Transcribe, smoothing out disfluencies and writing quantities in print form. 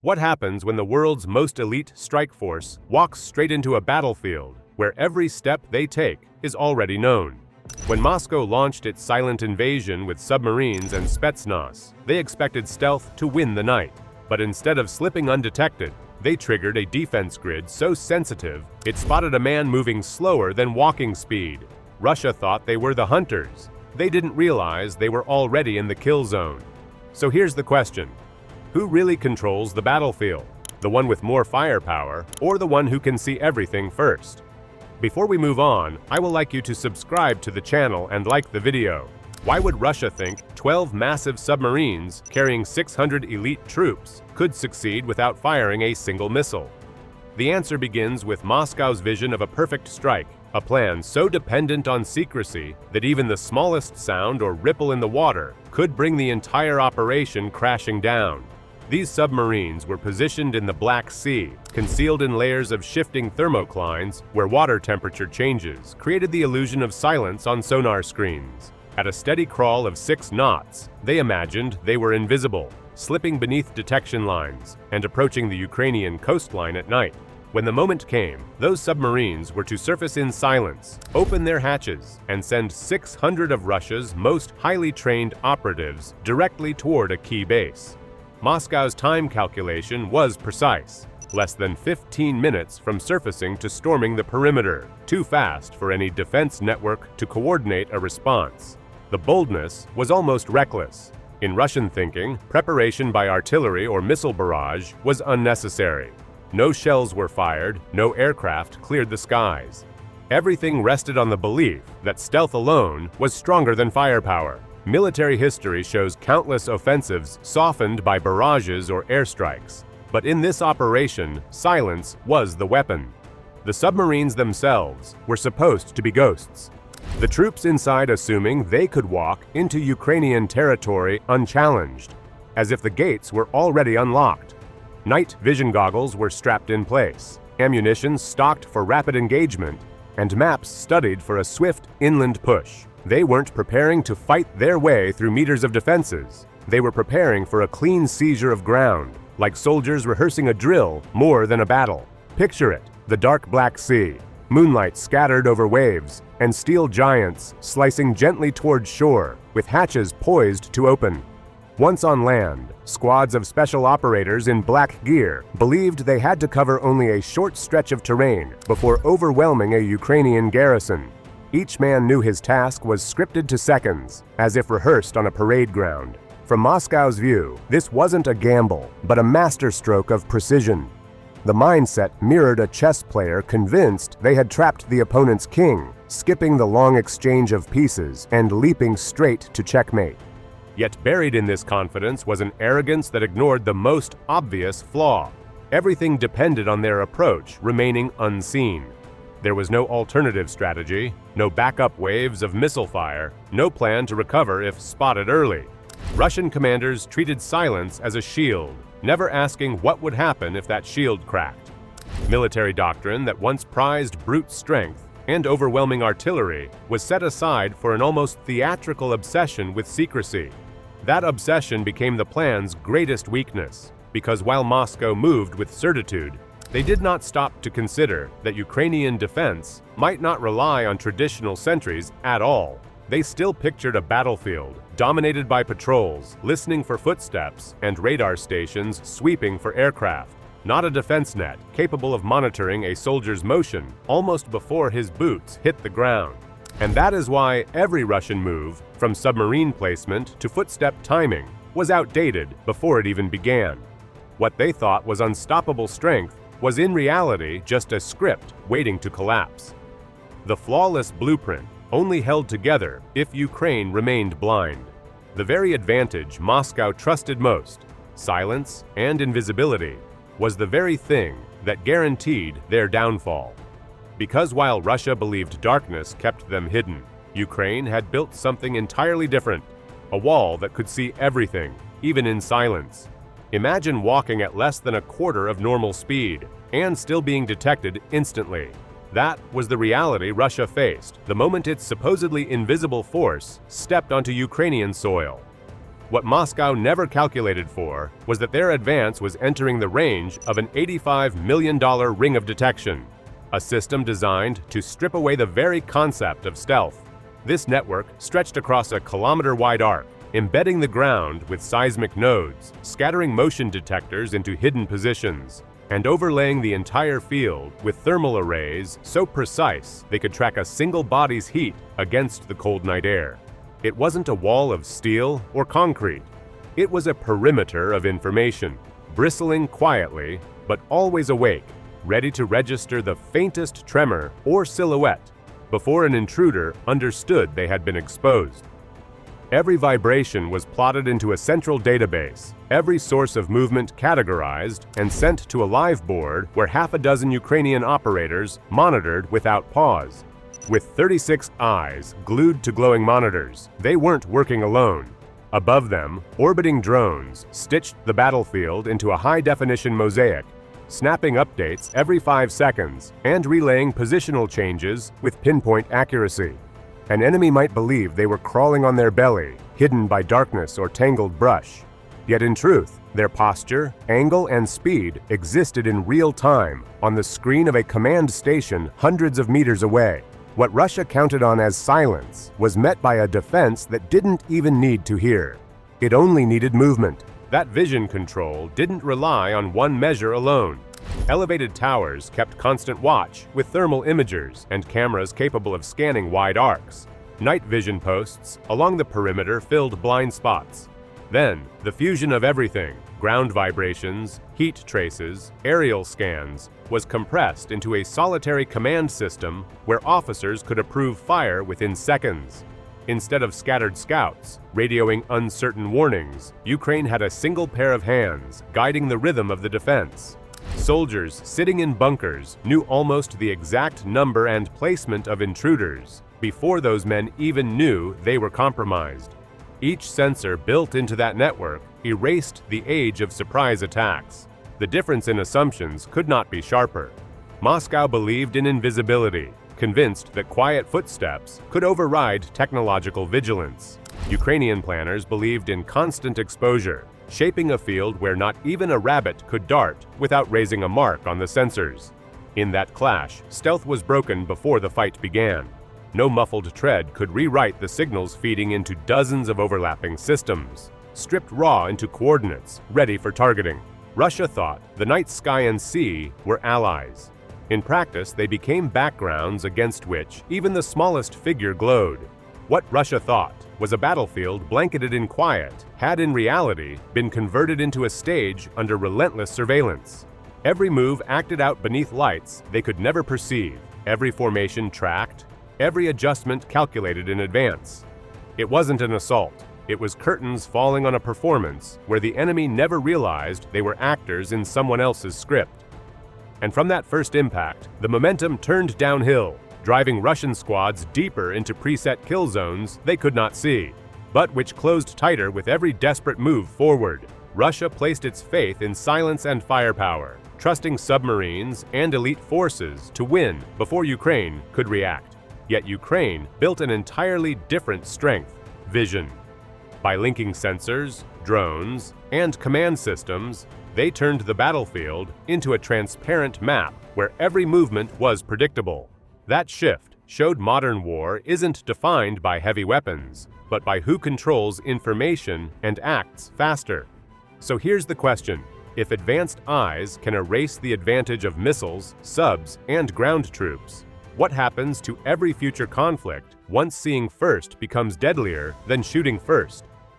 What happens when the world's most elite strike force walks straight into a battlefield where every step they take is already known? When Moscow launched its silent invasion with submarines and Spetsnaz, they expected stealth to win the night. But instead of slipping undetected, they triggered a defense grid so sensitive it spotted a man moving slower than walking speed. Russia thought they were the hunters. They didn't realize they were already in the kill zone. So here's the question. Who really controls the battlefield? The one with more firepower, or the one who can see everything first? Before we move on, I would like you to subscribe to the channel and like the video. Why would Russia think 12 massive submarines carrying 600 elite troops could succeed without firing a single missile? The answer begins with Moscow's vision of a perfect strike, a plan so dependent on secrecy that even the smallest sound or ripple in the water could bring the entire operation crashing down. These submarines were positioned in the Black Sea, concealed in layers of shifting thermoclines where water temperature changes created the illusion of silence on sonar screens. At a steady crawl of 6 knots, they imagined they were invisible, slipping beneath detection lines and approaching the Ukrainian coastline at night. When the moment came, those submarines were to surface in silence, open their hatches, and send 600 of Russia's most highly trained operatives directly toward a key base. Moscow's time calculation was precise, less than 15 minutes from surfacing to storming the perimeter, too fast for any defense network to coordinate a response. The boldness was almost reckless. In Russian thinking, preparation by artillery or missile barrage was unnecessary. No shells were fired, no aircraft cleared the skies. Everything rested on the belief that stealth alone was stronger than firepower. Military history shows countless offensives softened by barrages or airstrikes. But in this operation, silence was the weapon. The submarines themselves were supposed to be ghosts. The troops inside assuming they could walk into Ukrainian territory unchallenged, as if the gates were already unlocked. Night vision goggles were strapped in place, ammunition stocked for rapid engagement, and maps studied for a swift inland push. They weren't preparing to fight their way through meters of defenses. They were preparing for a clean seizure of ground, like soldiers rehearsing a drill more than a battle. Picture it, the dark Black Sea, moonlight scattered over waves, and steel giants slicing gently toward shore, with hatches poised to open. Once on land, squads of special operators in black gear believed they had to cover only a short stretch of terrain before overwhelming a Ukrainian garrison. Each man knew his task was scripted to seconds, as if rehearsed on a parade ground. From Moscow's view, this wasn't a gamble, but a masterstroke of precision. The mindset mirrored a chess player convinced they had trapped the opponent's king, skipping the long exchange of pieces and leaping straight to checkmate. Yet buried in this confidence was an arrogance that ignored the most obvious flaw. Everything depended on their approach remaining unseen. There was no alternative strategy, no backup waves of missile fire, no plan to recover if spotted early. Russian commanders treated silence as a shield, never asking what would happen if that shield cracked. Military doctrine that once prized brute strength and overwhelming artillery was set aside for an almost theatrical obsession with secrecy. That obsession became the plan's greatest weakness, because while Moscow moved with certitude, they did not stop to consider that Ukrainian defense might not rely on traditional sentries at all. They still pictured a battlefield dominated by patrols, listening for footsteps, and radar stations sweeping for aircraft, not a defense net capable of monitoring a soldier's motion almost before his boots hit the ground. And that is why every Russian move, from submarine placement to footstep timing, was outdated before it even began. What they thought was unstoppable strength was in reality just a script waiting to collapse. The flawless blueprint only held together if Ukraine remained blind. The very advantage Moscow trusted most, silence and invisibility, was the very thing that guaranteed their downfall. Because while Russia believed darkness kept them hidden, Ukraine had built something entirely different, a wall that could see everything, even in silence. Imagine walking at less than a quarter of normal speed and still being detected instantly. That was the reality Russia faced the moment its supposedly invisible force stepped onto Ukrainian soil. What Moscow never calculated for was that their advance was entering the range of an $85 million ring of detection, a system designed to strip away the very concept of stealth. This network stretched across a kilometer-wide arc, embedding the ground with seismic nodes, scattering motion detectors into hidden positions, and overlaying the entire field with thermal arrays so precise they could track a single body's heat against the cold night air. It wasn't a wall of steel or concrete. It was a perimeter of information, bristling quietly, but always awake, ready to register the faintest tremor or silhouette before an intruder understood they had been exposed. Every vibration was plotted into a central database, every source of movement categorized and sent to a live board where half a dozen Ukrainian operators monitored without pause. With 36 eyes glued to glowing monitors, they weren't working alone. Above them, orbiting drones stitched the battlefield into a high-definition mosaic, snapping updates every 5 seconds and relaying positional changes with pinpoint accuracy. An enemy might believe they were crawling on their belly, hidden by darkness or tangled brush. Yet in truth, their posture, angle, and speed existed in real time on the screen of a command station hundreds of meters away. What Russia counted on as silence was met by a defense that didn't even need to hear. It only needed movement. That vision control didn't rely on one measure alone. Elevated towers kept constant watch with thermal imagers and cameras capable of scanning wide arcs. Night vision posts along the perimeter filled blind spots. Then, the fusion of everything, ground vibrations, heat traces, aerial scans, was compressed into a solitary command system where officers could approve fire within seconds. Instead of scattered scouts, radioing uncertain warnings, Ukraine had a single pair of hands guiding the rhythm of the defense. Soldiers sitting in bunkers knew almost the exact number and placement of intruders before those men even knew they were compromised. Each sensor built into that network erased the age of surprise attacks. The difference in assumptions could not be sharper. Moscow believed in invisibility, convinced that quiet footsteps could override technological vigilance. Ukrainian planners believed in constant exposure, shaping a field where not even a rabbit could dart without raising a mark on the sensors. In that clash, stealth was broken before the fight began. No muffled tread could rewrite the signals feeding into dozens of overlapping systems, stripped raw into coordinates, ready for targeting. Russia thought the night sky and sea were allies. In practice, they became backgrounds against which even the smallest figure glowed. What Russia thought was a battlefield blanketed in quiet had in reality been converted into a stage under relentless surveillance. Every move acted out beneath lights they could never perceive, every formation tracked, every adjustment calculated in advance. It wasn't an assault. It was curtains falling on a performance where the enemy never realized they were actors in someone else's script. And from that first impact, the momentum turned downhill, driving Russian squads deeper into preset kill zones they could not see, but which closed tighter with every desperate move forward. Russia placed its faith in silence and firepower, trusting submarines and elite forces to win before Ukraine could react. Yet Ukraine built an entirely different strength: vision. By linking sensors, drones, and command systems, they turned the battlefield into a transparent map where every movement was predictable. That shift showed modern war isn't defined by heavy weapons, but by who controls information and acts faster. So here's the question: if advanced eyes can erase the advantage of missiles, subs, and ground troops, what happens to every future conflict once seeing first becomes deadlier than shooting first?